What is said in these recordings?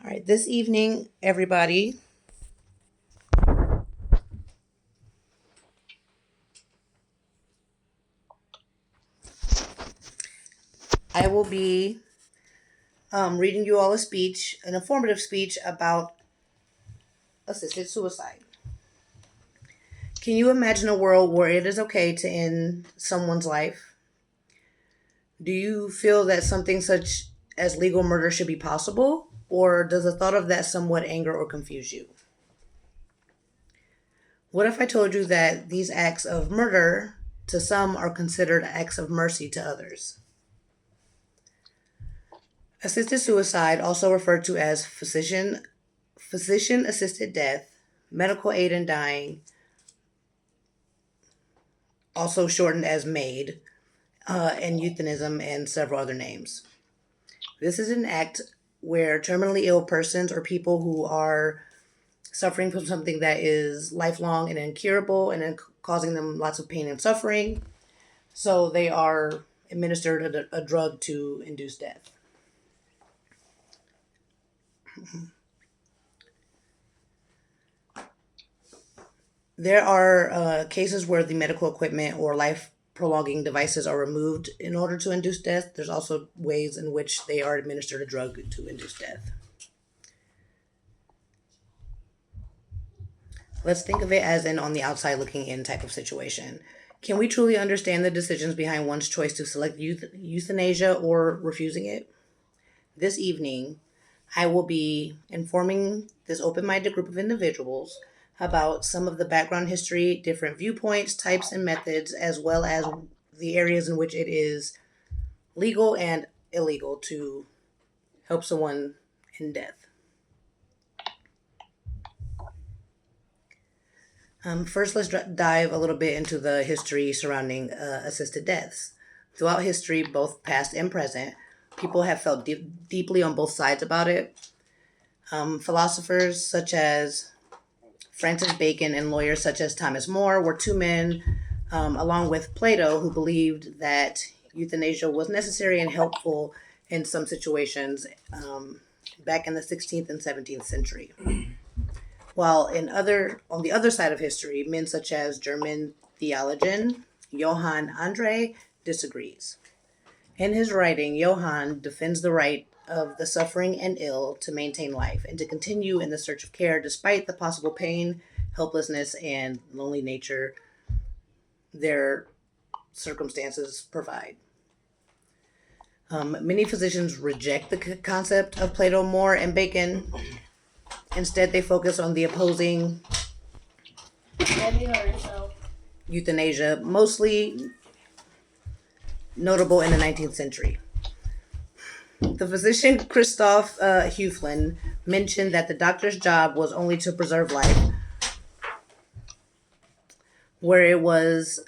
All right, this evening, everybody, I will be reading you all a speech, an informative speech about assisted suicide. Can you imagine a world where it is okay to end someone's life? Do you feel that something such as legal murder should be possible? Or does the thought of that somewhat anger or confuse you? What if I told you that these acts of murder to some are considered acts of mercy to others? Assisted suicide, also referred to as physician assisted death, medical aid in dying, also shortened as MAID, and euthanism and several other names. This is an act where terminally ill persons or people who are suffering from something that is lifelong and incurable and causing them lots of pain and suffering, so they are administered a drug to induce death. There are cases where the medical equipment or life prolonging devices are removed in order to induce death. There's also ways in which they are administered a drug to induce death. Let's think of it as an on the outside looking in type of situation. Can we truly understand the decisions behind one's choice to select euthanasia or refusing it? This evening, I will be informing this open minded group of individuals about some of the background history, different viewpoints, types, and methods, as well as the areas in which it is legal and illegal to help someone in death. First, let's dive a little bit into the history surrounding assisted deaths. Throughout history, both past and present, people have felt deeply on both sides about it. Philosophers such as Francis Bacon and lawyers such as Thomas More were two men, along with Plato, who believed that euthanasia was necessary and helpful in some situations back in the 16th and 17th century. While on the other side of history, men such as German theologian Johann Andre disagrees. In his writing, Johann defends the right of the suffering and ill to maintain life and to continue in the search of care despite the possible pain, helplessness, and lonely nature their circumstances provide. Many physicians reject the concept of Plato, More, and Bacon. Instead, they focus on the opposing euthanasia, mostly notable in the 19th century. The physician Christoph Huflin mentioned that the doctor's job was only to preserve life, whether it was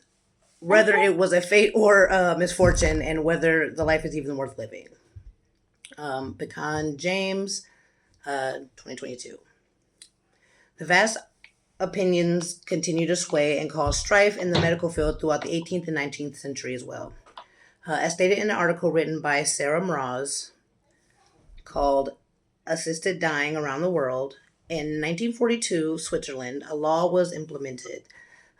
a fate or a misfortune, and whether the life is even worth living. Pecan James, 2022. The vast opinions continue to sway and cause strife in the medical field throughout the 18th and 19th century as well. As stated in an article written by Sarah Mraz called Assisted Dying Around the World, in 1942, Switzerland, a law was implemented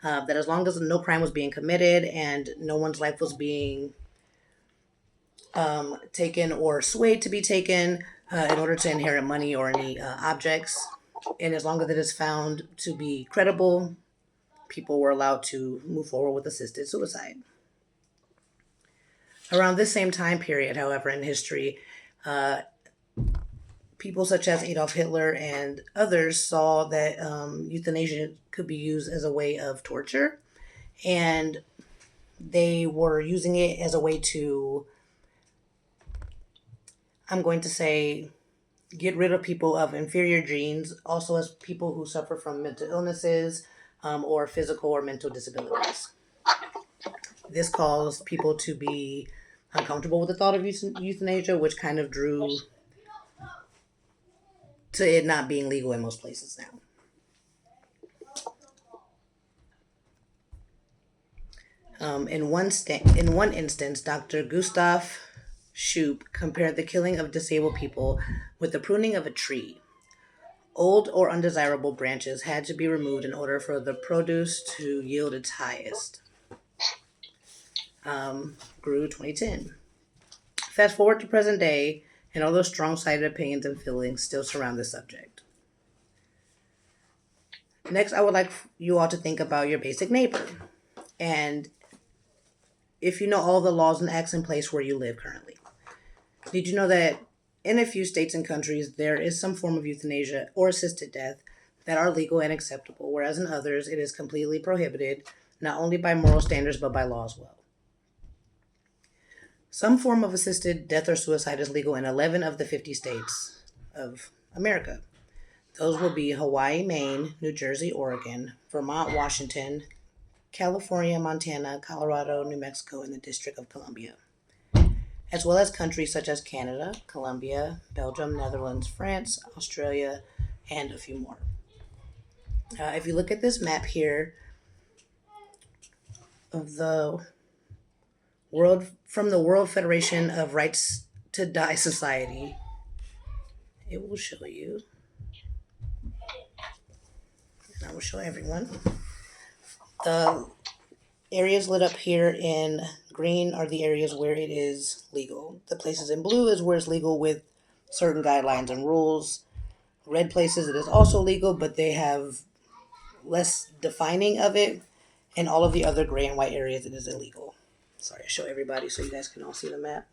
that as long as no crime was being committed and no one's life was being taken or swayed to be taken in order to inherit money or any objects, and as long as it is found to be credible, people were allowed to move forward with assisted suicide. Around this same time period, however, in history, people such as Adolf Hitler and others saw that euthanasia could be used as a way of torture, and they were using it as a way to, I'm going to say, get rid of people of inferior genes, also as people who suffer from mental illnesses or physical or mental disabilities. This caused people to be uncomfortable with the thought of euthanasia, which kind of drew to it not being legal in most places now. In one instance, Dr. Gustav Shoup compared the killing of disabled people with the pruning of a tree. Old or undesirable branches had to be removed in order for the produce to yield its highest. Grew 2010. Fast forward to present day, and all those strong-sided opinions and feelings still surround the subject. Next, I would like you all to think about your basic neighbor, and if you know all the laws and acts in place where you live currently. Did you know that in a few states and countries, there is some form of euthanasia or assisted death that are legal and acceptable, whereas in others, it is completely prohibited, not only by moral standards, but by law as well. Some form of assisted death or suicide is legal in 11 of the 50 states of America. Those will be Hawaii, Maine, New Jersey, Oregon, Vermont, Washington, California, Montana, Colorado, New Mexico, and the District of Columbia, as well as countries such as Canada, Colombia, Belgium, Netherlands, France, Australia, and a few more. If you look at this map here of the from the World Federation of Rights to Die Society, it will show you, and I will show everyone. The areas lit up here in green are the areas where it is legal. The places in blue is where it's legal with certain guidelines and rules. Red places, it is also legal, but they have less defining of it. And all of the other gray and white areas, it is illegal. Sorry, I show everybody so you guys can all see the map.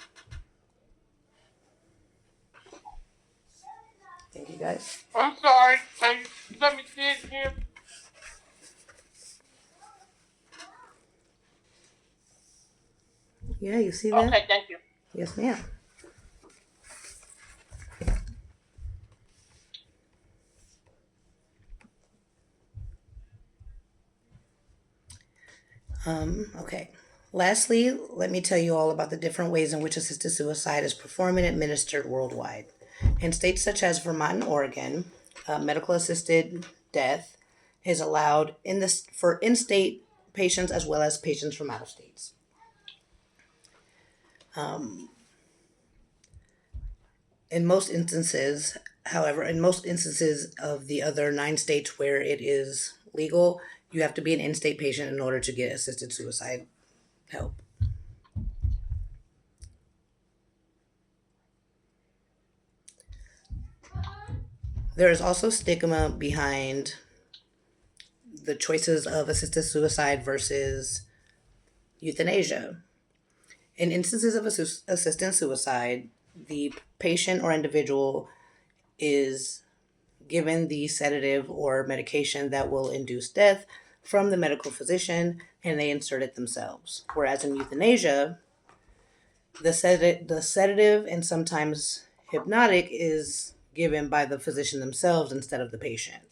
Thank you, guys. I'm sorry. Let me see it here. Yeah, you see that? Okay, thank you. Yes, ma'am. Okay. Lastly, let me tell you all about the different ways in which assisted suicide is performed and administered worldwide. In states such as Vermont and Oregon, medical assisted death is allowed for in-state patients as well as patients from out of states. In most instances of the other 9 states where it is legal, you have to be an in-state patient in order to get assisted suicide help. There is also stigma behind the choices of assisted suicide versus euthanasia. In instances of assisted suicide, the patient or individual is given the sedative or medication that will induce death from the medical physician, and they insert it themselves. Whereas in euthanasia, the sedative and sometimes hypnotic is given by the physician themselves instead of the patient.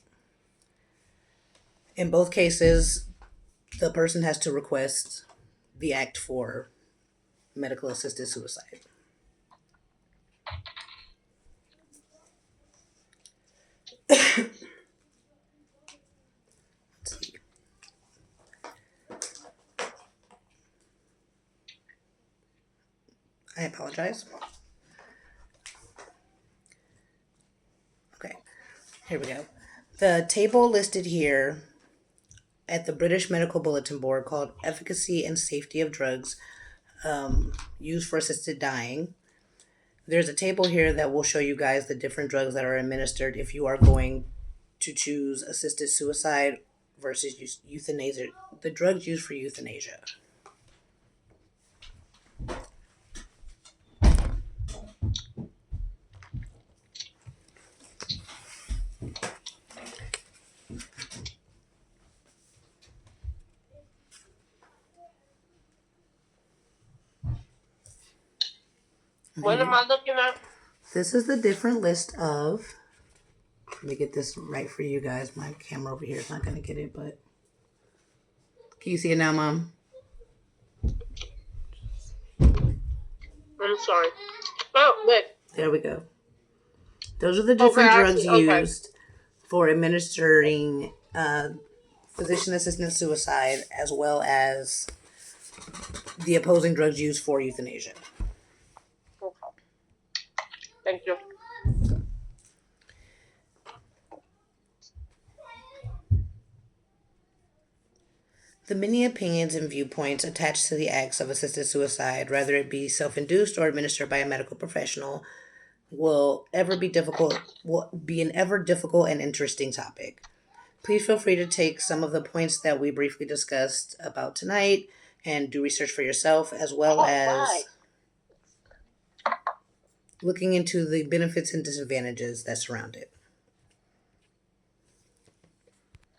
In both cases, the person has to request the act for medical assisted suicide. Let's see. I apologize. Okay, here we go. The table listed here at the British Medical Bulletin Board called Efficacy and Safety of Drugs Used for Assisted Dying. There's a table here that will show you guys the different drugs that are administered if you are going to choose assisted suicide versus euthanasia, the drugs used for euthanasia. What am I looking at? This is the different list of, let me get this right for you guys. My camera over here is not going to get it, but can you see it now, Mom? I'm sorry. Oh, look. There we go. Those are the different drugs used for administering physician-assisted suicide, as well as the opposing drugs used for euthanasia. Thank you. The many opinions and viewpoints attached to the acts of assisted suicide, whether it be self-induced or administered by a medical professional, will be an ever difficult and interesting topic. Please feel free to take some of the points that we briefly discussed about tonight and do research for yourself, as well as looking into the benefits and disadvantages that surround it.